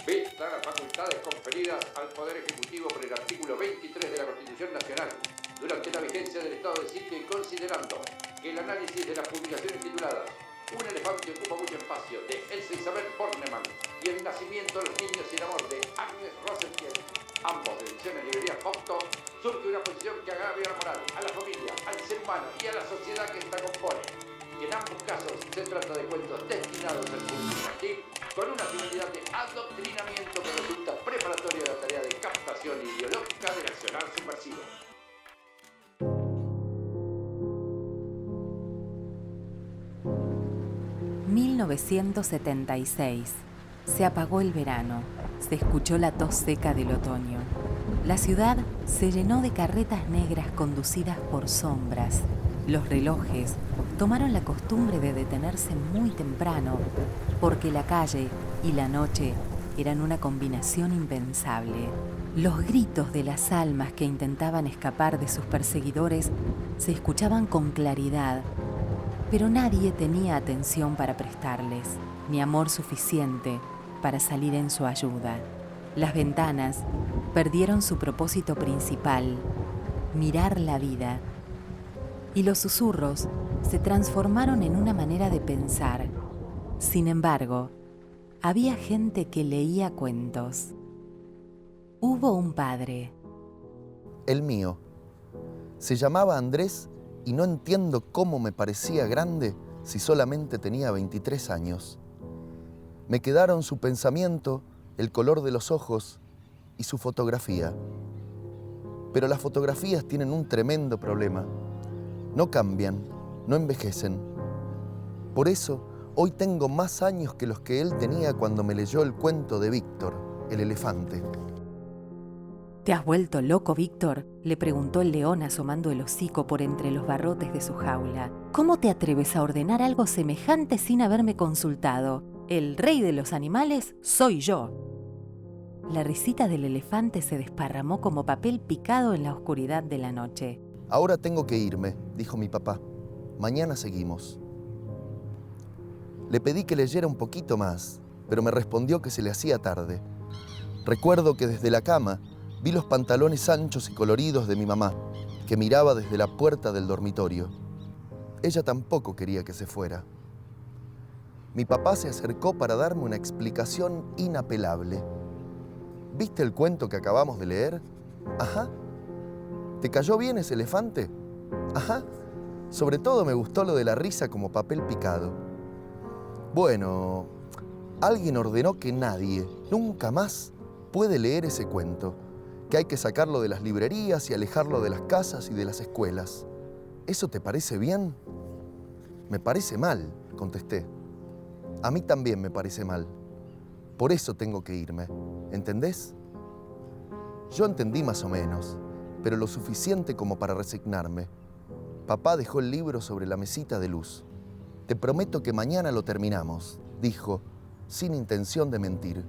B. Dar las facultades conferidas al Poder Ejecutivo por el artículo 23 de la Constitución Nacional durante la vigencia del estado de sitio y considerando que el análisis de las publicaciones tituladas Un elefante ocupa mucho espacio de Elsa Isabel Bornemann y El nacimiento de los niños sin amor de Agnes Rosenfield, ambos de ediciones librerías Fausto, surge una posición que agravia la moral, a la familia, al ser humano y a la sociedad que esta compone. Y en ambos casos se trata de cuentos destinados al público infantil con una finalidad de adoctrinamiento que resulta preparatoria de la tarea de captación ideológica del accionar subversivo. ...1976... Se apagó el verano, se escuchó la tos seca del otoño. La ciudad se llenó de carretas negras conducidas por sombras. Los relojes tomaron la costumbre de detenerse muy temprano, porque la calle y la noche eran una combinación impensable. Los gritos de las almas que intentaban escapar de sus perseguidores se escuchaban con claridad, pero nadie tenía atención para prestarles, ni amor suficiente para salir en su ayuda. Las ventanas perdieron su propósito principal, mirar la vida, y los susurros se transformaron en una manera de pensar. Sin embargo, había gente que leía cuentos. Hubo un padre. El mío. Se llamaba Andrés y no entiendo cómo me parecía grande si solamente tenía 23 años. Me quedaron su pensamiento, el color de los ojos y su fotografía. Pero las fotografías tienen un tremendo problema. No cambian, no envejecen. Por eso, hoy tengo más años que los que él tenía cuando me leyó el cuento de Víctor, el elefante. ¿Te has vuelto loco, Víctor?, le preguntó el león asomando el hocico por entre los barrotes de su jaula. ¿Cómo te atreves a ordenar algo semejante sin haberme consultado? El rey de los animales soy yo. La risita del elefante se desparramó como papel picado en la oscuridad de la noche. Ahora tengo que irme, dijo mi papá. Mañana seguimos. Le pedí que leyera un poquito más, pero me respondió que se le hacía tarde. Recuerdo que desde la cama vi los pantalones anchos y coloridos de mi mamá, que miraba desde la puerta del dormitorio. Ella tampoco quería que se fuera. Mi papá se acercó para darme una explicación inapelable. ¿Viste el cuento que acabamos de leer? Ajá. ¿Te cayó bien ese elefante? Ajá. Sobre todo me gustó lo de la risa como papel picado. Bueno, alguien ordenó que nadie, nunca más, puede leer ese cuento, que hay que sacarlo de las librerías y alejarlo de las casas y de las escuelas. ¿Eso te parece bien? Me parece mal, contesté. A mí también me parece mal. Por eso tengo que irme, ¿entendés? Yo entendí más o menos, pero lo suficiente como para resignarme. Papá dejó el libro sobre la mesita de luz. Te prometo que mañana lo terminamos, dijo, sin intención de mentir.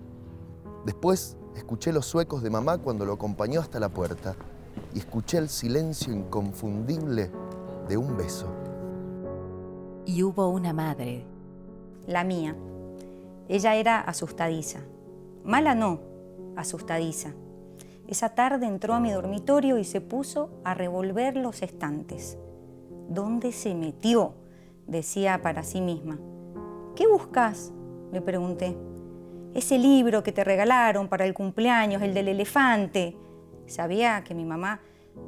Después escuché los suecos de mamá cuando lo acompañó hasta la puerta y escuché el silencio inconfundible de un beso. Y hubo una madre. La mía. Ella era asustadiza. Mala no, asustadiza. Esa tarde entró a mi dormitorio y se puso a revolver los estantes. ¿Dónde se metió?, decía para sí misma. ¿Qué buscas?, le pregunté. Ese libro que te regalaron para el cumpleaños, el del elefante. Sabía que mi mamá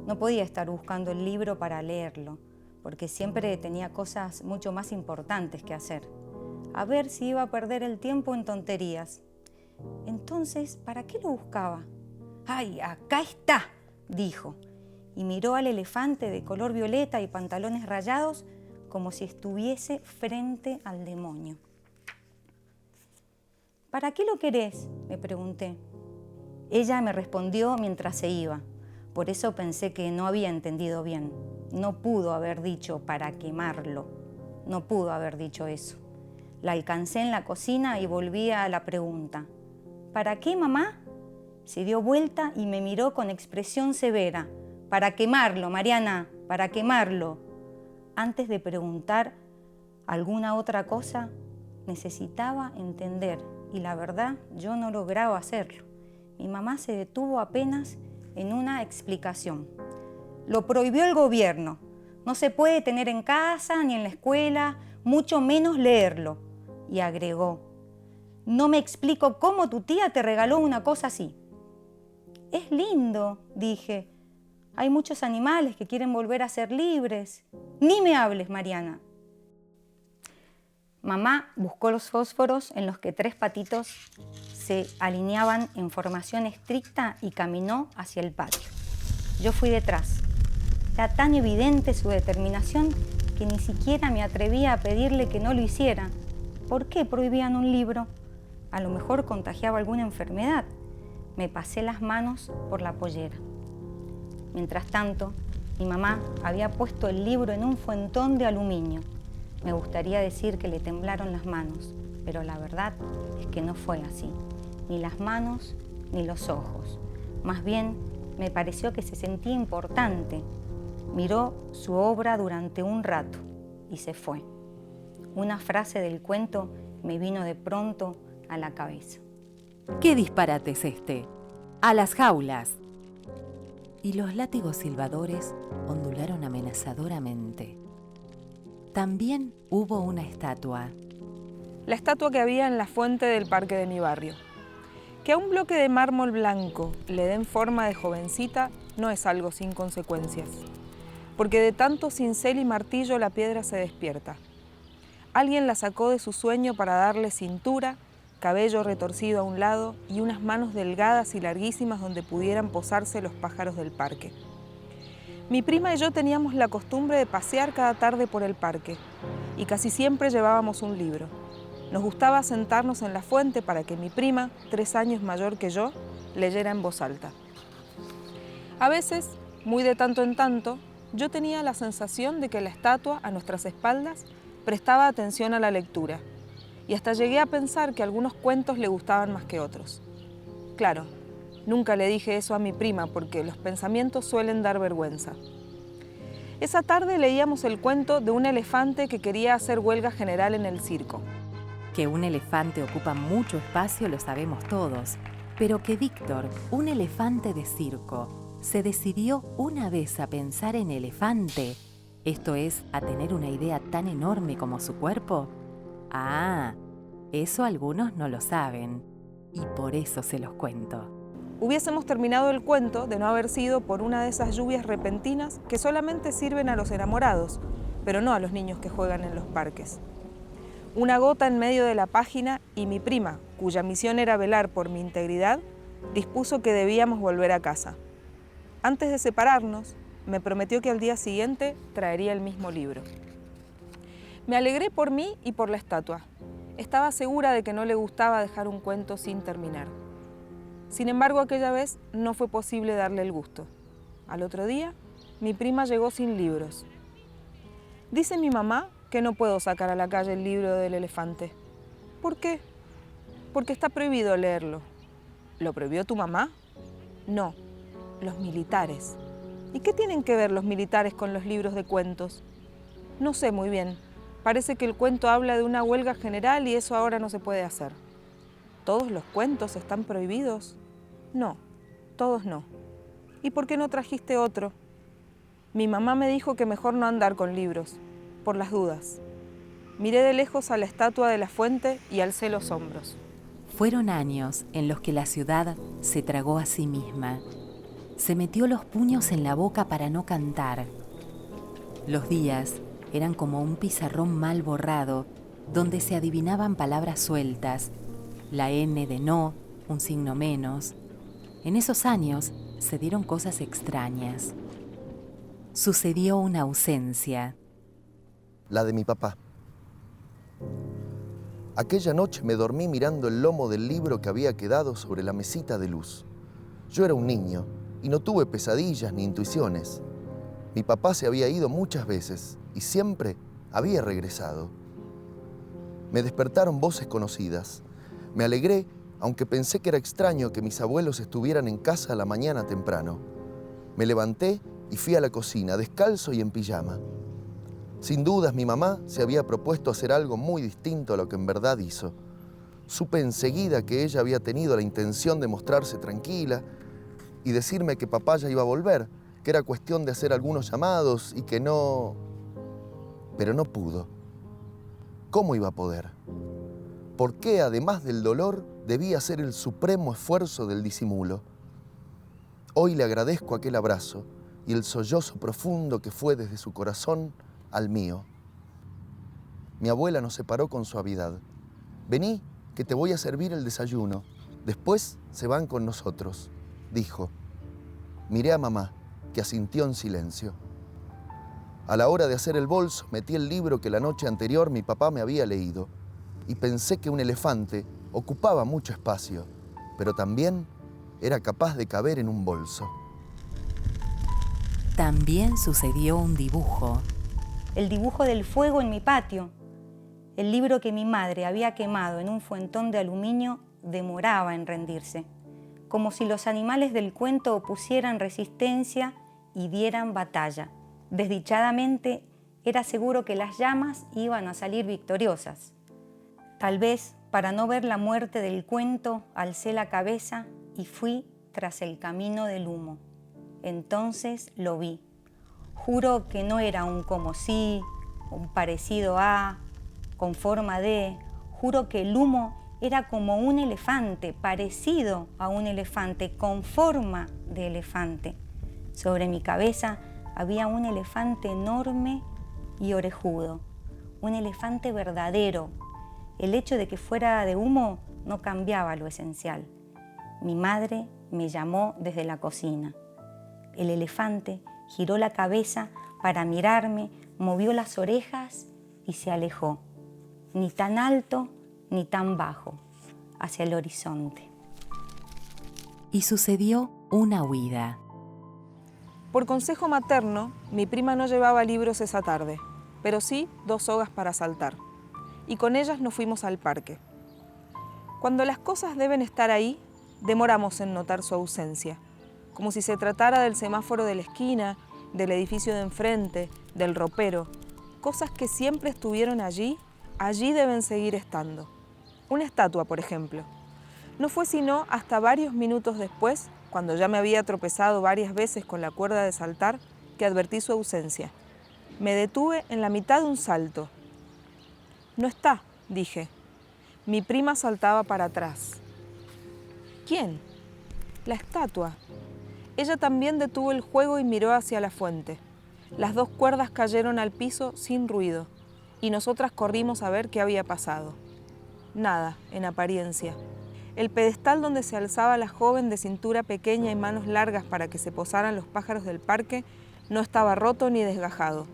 no podía estar buscando el libro para leerlo, porque siempre tenía cosas mucho más importantes que hacer. A ver si iba a perder el tiempo en tonterías. Entonces, ¿para qué lo buscaba? ¡Ay, acá está!, dijo, y miró al elefante de color violeta y pantalones rayados como si estuviese frente al demonio. ¿Para qué lo querés?, me pregunté. Ella me respondió mientras se iba. Por eso pensé que no había entendido bien. No pudo haber dicho para quemarlo. No pudo haber dicho eso. La alcancé en la cocina y volví a la pregunta. ¿Para qué, mamá? Se dio vuelta y me miró con expresión severa. Para quemarlo, Mariana, para quemarlo. Antes de preguntar alguna otra cosa, necesitaba entender y la verdad yo no lograba hacerlo. Mi mamá se detuvo apenas en una explicación. Lo prohibió el gobierno. No se puede tener en casa ni en la escuela, mucho menos leerlo. Y agregó, no me explico cómo tu tía te regaló una cosa así. Es lindo, dije. Hay muchos animales que quieren volver a ser libres. Ni me hables, Mariana. Mamá buscó los fósforos en los que 3 patitos se alineaban en formación estricta y caminó hacia el patio. Yo fui detrás. Era tan evidente su determinación que ni siquiera me atrevía a pedirle que no lo hiciera. ¿Por qué prohibían un libro? A lo mejor contagiaba alguna enfermedad. Me pasé las manos por la pollera. Mientras tanto, mi mamá había puesto el libro en un fuentón de aluminio. Me gustaría decir que le temblaron las manos, pero la verdad es que no fue así. Ni las manos, ni los ojos. Más bien, me pareció que se sentía importante. Miró su obra durante un rato y se fue. Una frase del cuento me vino de pronto a la cabeza. ¿Qué disparate es este? ¡A las jaulas! Y los látigos silbadores ondularon amenazadoramente. También hubo una estatua. La estatua que había en la fuente del parque de mi barrio. Que a un bloque de mármol blanco le den forma de jovencita no es algo sin consecuencias, porque de tanto cincel y martillo la piedra se despierta. Alguien la sacó de su sueño para darle cintura, cabello retorcido a un lado y unas manos delgadas y larguísimas donde pudieran posarse los pájaros del parque. Mi prima y yo teníamos la costumbre de pasear cada tarde por el parque y casi siempre llevábamos un libro. Nos gustaba sentarnos en la fuente para que mi prima, 3 años mayor que yo, leyera en voz alta. A veces, muy de tanto en tanto, yo tenía la sensación de que la estatua a nuestras espaldas prestaba atención a la lectura y hasta llegué a pensar que algunos cuentos le gustaban más que otros. Claro, nunca le dije eso a mi prima porque los pensamientos suelen dar vergüenza. Esa tarde leíamos el cuento de un elefante que quería hacer huelga general en el circo. Que un elefante ocupa mucho espacio lo sabemos todos, pero que Víctor, un elefante de circo, se decidió una vez a pensar en elefante, esto es, a tener una idea tan enorme como su cuerpo. Ah, eso algunos no lo saben, y por eso se los cuento. Hubiésemos terminado el cuento de no haber sido por una de esas lluvias repentinas que solamente sirven a los enamorados, pero no a los niños que juegan en los parques. Una gota en medio de la página y mi prima, cuya misión era velar por mi integridad, dispuso que debíamos volver a casa. Antes de separarnos, me prometió que al día siguiente traería el mismo libro. Me alegré por mí y por la estatua. Estaba segura de que no le gustaba dejar un cuento sin terminar. Sin embargo, aquella vez no fue posible darle el gusto. Al otro día, mi prima llegó sin libros. Dice mi mamá que no puedo sacar a la calle el libro del elefante. ¿Por qué? Porque está prohibido leerlo. ¿Lo prohibió tu mamá? No, los militares. ¿Y qué tienen que ver los militares con los libros de cuentos? No sé muy bien. Parece que el cuento habla de una huelga general y eso ahora no se puede hacer. ¿Todos los cuentos están prohibidos? No, todos no. ¿Y por qué no trajiste otro? Mi mamá me dijo que mejor no andar con libros, por las dudas. Miré de lejos a la estatua de la fuente y alcé los hombros. Fueron años en los que la ciudad se tragó a sí misma. Se metió los puños en la boca para no cantar. Los días eran como un pizarrón mal borrado, donde se adivinaban palabras sueltas, la N de no, un signo menos. En esos años se dieron cosas extrañas. Sucedió una ausencia. La de mi papá. Aquella noche me dormí mirando el lomo del libro que había quedado sobre la mesita de luz. Yo era un niño y no tuve pesadillas ni intuiciones. Mi papá se había ido muchas veces y siempre había regresado. Me despertaron voces conocidas. Me alegré, aunque pensé que era extraño que mis abuelos estuvieran en casa a la mañana temprano. Me levanté y fui a la cocina, descalzo y en pijama. Sin dudas, mi mamá se había propuesto hacer algo muy distinto a lo que en verdad hizo. Supe enseguida que ella había tenido la intención de mostrarse tranquila y decirme que papá ya iba a volver, que era cuestión de hacer algunos llamados y que no... Pero no pudo. ¿Cómo iba a poder? ¿Por qué, además del dolor, debía hacer el supremo esfuerzo del disimulo? Hoy le agradezco aquel abrazo y el sollozo profundo que fue desde su corazón al mío. Mi abuela nos separó con suavidad. Vení, que te voy a servir el desayuno. Después se van con nosotros, dijo. Miré a mamá, que asintió en silencio. A la hora de hacer el bolso, metí el libro que la noche anterior mi papá me había leído y pensé que un elefante ocupaba mucho espacio, pero también era capaz de caber en un bolso. También sucedió un dibujo. El dibujo del fuego en mi patio. El libro que mi madre había quemado en un fuentón de aluminio demoraba en rendirse, como si los animales del cuento opusieran resistencia y dieran batalla. Desdichadamente, era seguro que las llamas iban a salir victoriosas. Tal vez, para no ver la muerte del cuento, alcé la cabeza y fui tras el camino del humo. Entonces lo vi. Juro que no era un como si, un parecido a, con forma de. Juro que el humo era como un elefante, parecido a un elefante, con forma de elefante. Sobre mi cabeza había un elefante enorme y orejudo, un elefante verdadero. El hecho de que fuera de humo no cambiaba lo esencial. Mi madre me llamó desde la cocina. El elefante giró la cabeza para mirarme, movió las orejas y se alejó, ni tan alto ni tan bajo, hacia el horizonte. Y sucedió una huida. Por consejo materno, mi prima no llevaba libros esa tarde, pero sí 2 sogas para saltar. Y con ellas nos fuimos al parque. Cuando las cosas deben estar ahí, demoramos en notar su ausencia, como si se tratara del semáforo de la esquina, del edificio de enfrente, del ropero. Cosas que siempre estuvieron allí, allí deben seguir estando. Una estatua, por ejemplo. No fue sino hasta varios minutos después, cuando ya me había tropezado varias veces con la cuerda de saltar, que advertí su ausencia. Me detuve en la mitad de un salto. «No está», dije. Mi prima saltaba para atrás. ¿Quién? La estatua. Ella también detuvo el juego y miró hacia la fuente. Las 2 cuerdas cayeron al piso sin ruido, y nosotras corrimos a ver qué había pasado. Nada, en apariencia. El pedestal donde se alzaba la joven de cintura pequeña y manos largas para que se posaran los pájaros del parque no estaba roto ni desgajado.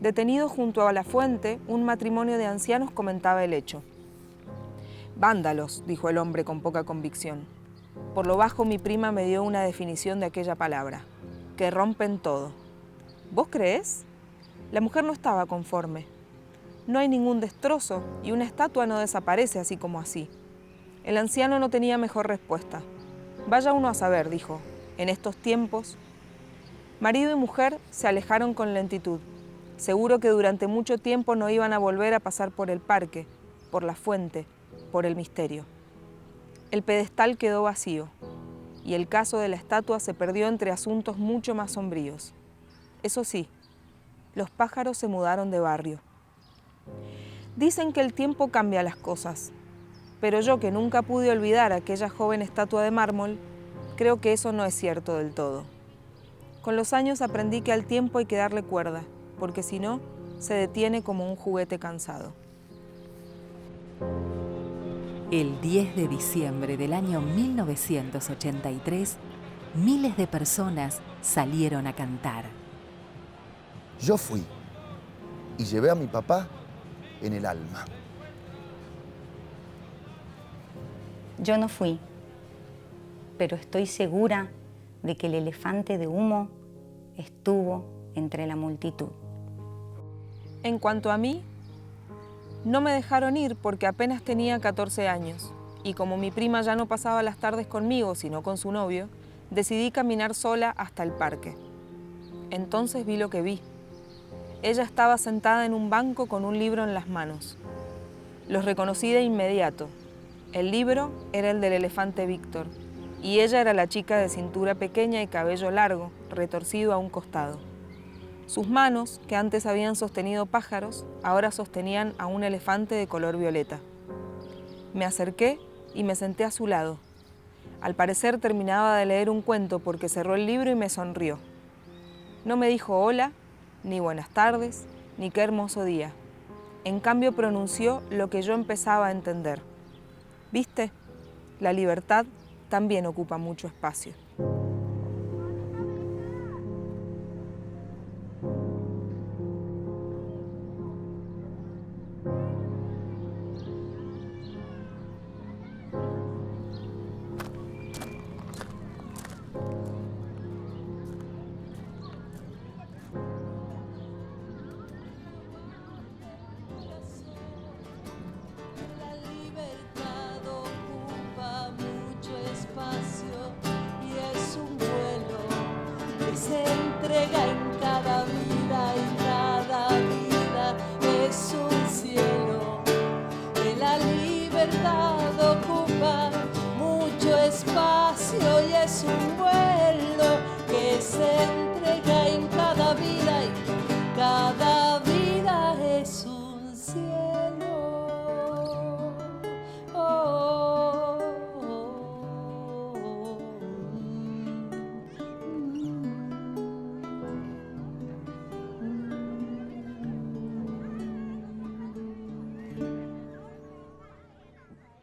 Detenido junto a la fuente, un matrimonio de ancianos comentaba el hecho. «Vándalos», dijo el hombre con poca convicción. Por lo bajo mi prima me dio una definición de aquella palabra, que rompen todo. ¿Vos creés? La mujer no estaba conforme. No hay ningún destrozo y una estatua no desaparece así como así. El anciano no tenía mejor respuesta. Vaya uno a saber, dijo, en estos tiempos. Marido y mujer se alejaron con lentitud. Seguro que durante mucho tiempo no iban a volver a pasar por el parque, por la fuente, por el misterio. El pedestal quedó vacío y el caso de la estatua se perdió entre asuntos mucho más sombríos. Eso sí, los pájaros se mudaron de barrio. Dicen que el tiempo cambia las cosas, pero yo, que nunca pude olvidar aquella joven estatua de mármol, creo que eso no es cierto del todo. Con los años aprendí que al tiempo hay que darle cuerda, porque si no, se detiene como un juguete cansado. El 10 de diciembre del año 1983, miles de personas salieron a cantar. Yo fui y llevé a mi papá en el alma. Yo no fui, pero estoy segura de que el elefante de humo estuvo entre la multitud. En cuanto a mí, no me dejaron ir porque apenas tenía 14 años y como mi prima ya no pasaba las tardes conmigo, sino con su novio, decidí caminar sola hasta el parque. Entonces vi lo que vi. Ella estaba sentada en un banco con un libro en las manos. Los reconocí de inmediato. El libro era el del elefante Víctor, y ella era la chica de cintura pequeña y cabello largo, retorcido a un costado. Sus manos, que antes habían sostenido pájaros, ahora sostenían a un elefante de color violeta. Me acerqué y me senté a su lado. Al parecer terminaba de leer un cuento porque cerró el libro y me sonrió. No me dijo hola, ni buenas tardes, ni qué hermoso día. En cambio pronunció lo que yo empezaba a entender. ¿Viste? La libertad también ocupa mucho espacio.